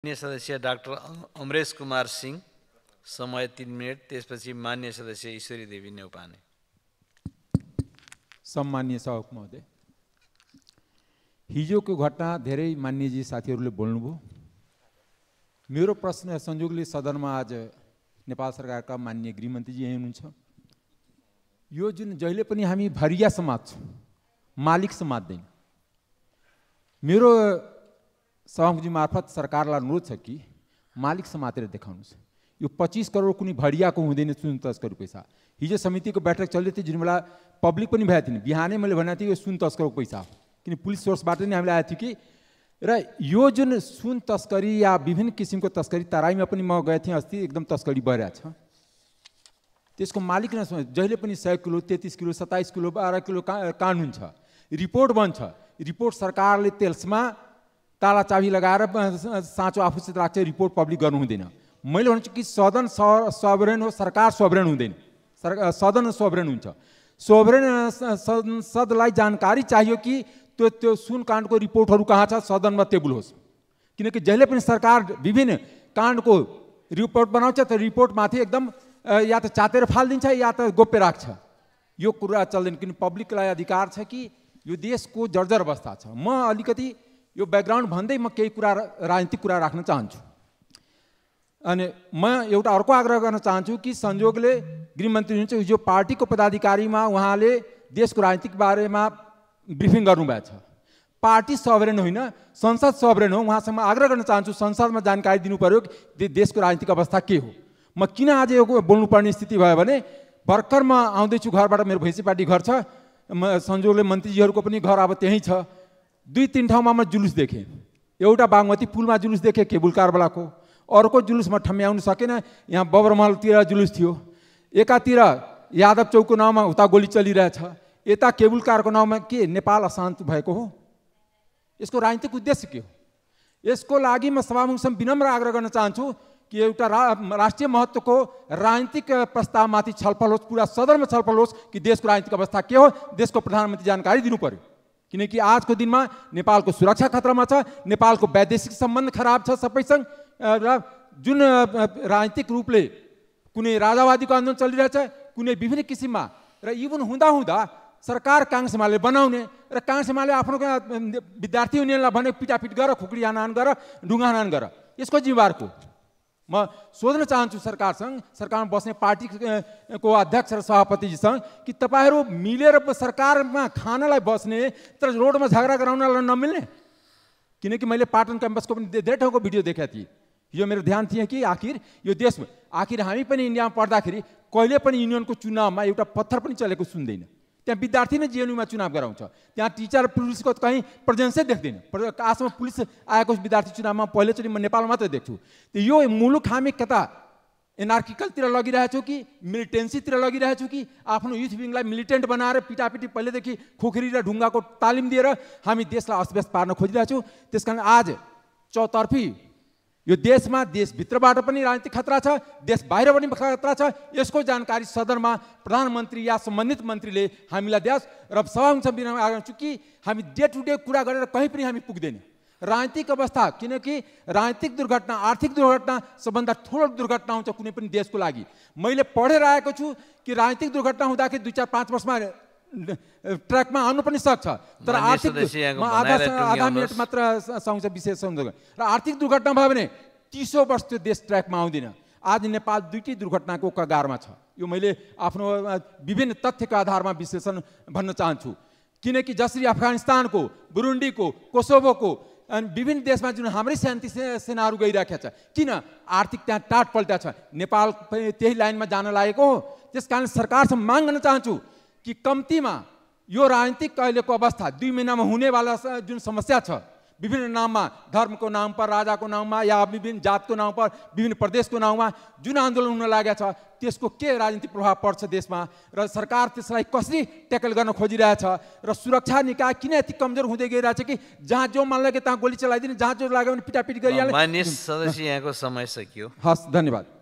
मान्य सदस्य डाक्टर अमरेश कुमार सिंह, समय 3 मिनट। त्यसपछि मान्य सदस्य ईश्वरी देवी न्यौपाने। सम्मान्य सभामुख महोदय, हिजोको घटना धेरै मान्यजी साथीहरूले बोल्नुभयो। मेरो प्रश्न संयोगले सदनमा आज नेपाल सरकारका मान्य गृहमन्त्रीजी यही हुनुहुन्छ। यो जुन जहिले पनि हामी भरिया समाज छौँ, मालिक समात्दैन। मेरो सभामुखजी मार्फत सरकारलाई अनुरोध छ कि मालिक समातेर देखाउनुहोस्। यो 25 करोड कुनै भरियाको हुँदैन, सुन तस्करको पैसा। हिजो समितिको बैठक चल्दै थियो, जुन बेला पब्लिक पनि भएको थिएन। बिहानै मैले भनेको थिएँ यो सुन तस्करको पैसा हो, किन पुलिस सोर्सबाट नै हामीलाई आएको थियो कि। र यो जुन सुन तस्करी या विभिन्न किसिमको तस्करी, तराईमा पनि म गएको थिएँ अस्ति, एकदम तस्करी भइरहेको छ। त्यसको मालिक न जहिले पनि 100 किलो, 33 किलो, 27 किलो, 12 किलो कानुन छ, रिपोर्ट बन्छ। रिपोर्ट सरकारले त्यसमा ताला चाबी लगाएर साँचो आफूसित राख्छ, रिपोर्ट पब्लिक गर्नु हुँदैन। मैले भन्छु कि सदन सोभरेन हो, सरकार सोभरेन हुँदैन। सदन सोभरेन हुन्छ। सोभरेन संसदलाई जानकारी चाहियो कि त्यो सुन काण्डको रिपोर्टहरू कहाँ छ, सदनमा टेबल होस्। किनकि जहिले पनि सरकार विभिन्न काण्डको रिपोर्ट बनाउँछ, त्यो रिपोर्टमाथि एकदम या त चातेर फालिदिन्छ या त गोप्य राख्छ। यो कुरा चल्दैन, किन पब्लिकलाई अधिकार छ कि यो देशको जर्जर अवस्था छ। म अलिकति यो ब्याकग्राउन्ड भन्दै म केही कुरा राजनीतिक कुरा राख्न चाहन्छु। अनि म एउटा अर्को आग्रह गर्न चाहन्छु कि संयोगले गृहमन्त्री हुनुहुन्छ, हिजो पार्टीको पदाधिकारीमा उहाँले देशको राजनीतिक बारेमा ब्रिफिङ गर्नुभएको छ। पार्टी सोभरेन होइन, संसद सोभरेन हो। उहाँसँग आग्रह गर्न चाहन्छु संसदमा जानकारी दिनु पर्यो कि देशको राजनीतिक अवस्था के हो। म किन आज यो बोल्नुपर्ने स्थिति भयो भने भर्खर म आउँदैछु घरबाट, मेरो भैँसी पार्टी घर छ। संयोगले मन्त्रीजीहरूको पनि घर अब त्यहीँ छ। 2-3 ठाउँमा म जुलुस देखेँ। एउटा बागमती पुलमा जुलुस देखेँ केबुल कारवालाको, अर्को जुलुस म ठम्याउनु सकेन। यहाँ बबरमहलतिर जुलुस थियो, एकातिर यादव चौकको नाउँमा उता गोली चलिरहेछ, यता केबुल कारको नाउँमा के नेपाल अशान्त भएको हो? यसको राजनीतिक उद्देश्य के हो? यसको लागि म सभामुखसँग विनम्र आग्रह गर्न चाहन्छु कि एउटा राष्ट्रिय महत्त्वको राजनीतिक प्रस्तावमाथि छलफल होस्, पुरा सदनमा छलफल होस् कि देशको राजनीतिक अवस्था के हो। देशको प्रधानमन्त्री जानकारी दिनु पर्यो, किनकि आजको दिनमा नेपालको सुरक्षा खतरामा छ, नेपालको वैदेशिक सम्बन्ध खराब छ सबैसँग। र जुन राजनीतिक रूपले कुनै राजावादीको आन्दोलन चलिरहेछ, कुनै विभिन्न किसिममा, र इभन हुँदा सरकार काङ्ग्रेस एमाले बनाउने र काङ्ग्रेस एमाले आफ्नो विद्यार्थी युनियनलाई भने पिटापिट गर, खुकुरी हानहान गर, ढुङ्गा हानहान गर। यसको जिम्मेवार को? म सोध्न चाहन्छु सरकारसँग, सरकारमा बस्ने पार्टीको अध्यक्ष र सभापतिजीसँग कि तपाईँहरू मिलेर सरकारमा खानलाई बस्ने तर रोडमा झगडा गराउनलाई नमिल्ने। किनकि मैले पाटन क्याम्पसको पनि धेरै ठाउँको भिडियो देखेको थिएँ। यो मेरो ध्यान थियो कि आखिर यो देशमा, आखिर हामी पनि इन्डियामा पढ्दाखेरि कहिले पनि युनियनको चुनावमा एउटा पत्थर पनि चलेको सुन्दैन। त्यहाँ विद्यार्थी नै जेएनयूमा चुनाव गराउँछ, त्यहाँ टिचर पुलिसको कहीँ प्रेजेन्सै देख्दैन। आसमा पुलिस आएको विद्यार्थी चुनावमा पहिलोचोटि म नेपालमा मात्रै देख्छु। यो मुलुक हामी कता एनार्किकलतिर लगिरहेछौँ कि मिलिटेन्सीतिर लगिरहेछौँ कि आफ्नो युथ विङलाई मिलिटेन्ट बनाएर पिटापिटी पहिलेदेखि खोखरी र ढुङ्गाको तालिम दिएर हामी देशलाई अस्तव्यस्त पार्न खोजिरहेछौँ। त्यस कारण आज चौतर्फी यो देशमा, देशभित्रबाट पनि राजनीतिक खतरा छ, देश बाहिर पनि खतरा छ। यसको जानकारी सदनमा प्रधानमन्त्री या सम्बन्धित मन्त्रीले हामीलाई दियोस्। र सभामुखसँग विनम्र आग्रह गर्छु कि हामी डे टु डे कुरा गरेर कहीँ पनि हामी पुग्दैन। राजनीतिक अवस्था, किनकि राजनीतिक दुर्घटना, आर्थिक दुर्घटना सबभन्दा ठुलो दुर्घटना हुन्छ कुनै पनि देशको लागि। मैले पढेर आएको छु कि राजनीतिक दुर्घटना हुँदाखेरि 2-4-5 वर्षमा ट्र्याकमा आउनु पनि सक्छ, तर आर्थिक आधा मिनट मात्र सँगै विशेष सम्झौता। र आर्थिक दुर्घटना भयो भने 30 वर्ष त्यो देश ट्र्याकमा आउँदैन। आज नेपाल 2टी दुर्घटनाको कगारमा छ। यो मैले आफ्नो विभिन्न तथ्यको आधारमा विश्लेषण भन्न चाहन्छु। किनकि जसरी अफगानिस्तानको, बुरुन्डीको, कोसोभोको अनि विभिन्न देशमा जुन हाम्रै शान्ति सेनाहरू गइरहेका छ, किन आर्थिक त्यहाँ टाट पल्टा छ, नेपाल त्यही लाइनमा जान लागेको हो। त्यस कारण सरकारसँग माग गर्न चाहन्छु कि कम्तीमा यो राजनीतिक अहिलेको अवस्था 2 महिनामा हुनेवाला जुन समस्या छ, विभिन्न नाममा, धर्मको नाम पर, राजाको नाममा या विभिन्न जातको नाम पर, विभिन्न प्रदेशको नाममा जुन आन्दोलन हुन लागेको छ, त्यसको के राजनीतिक प्रभाव पर्छ देशमा, र सरकार त्यसलाई कसरी ट्याकल गर्न खोजिरहेछ, र सुरक्षा निकाय किन यति कमजोर हुँदै गइरहेछ कि जहाँ जो मन लाग्यो त्यहाँ गोली चलाइदिने, जहाँ जो लाग्यो भने पिटापिट गरिहाल्ने। मान्य सदस्य, यहाँको समय सकियो। हस्, धन्यवाद।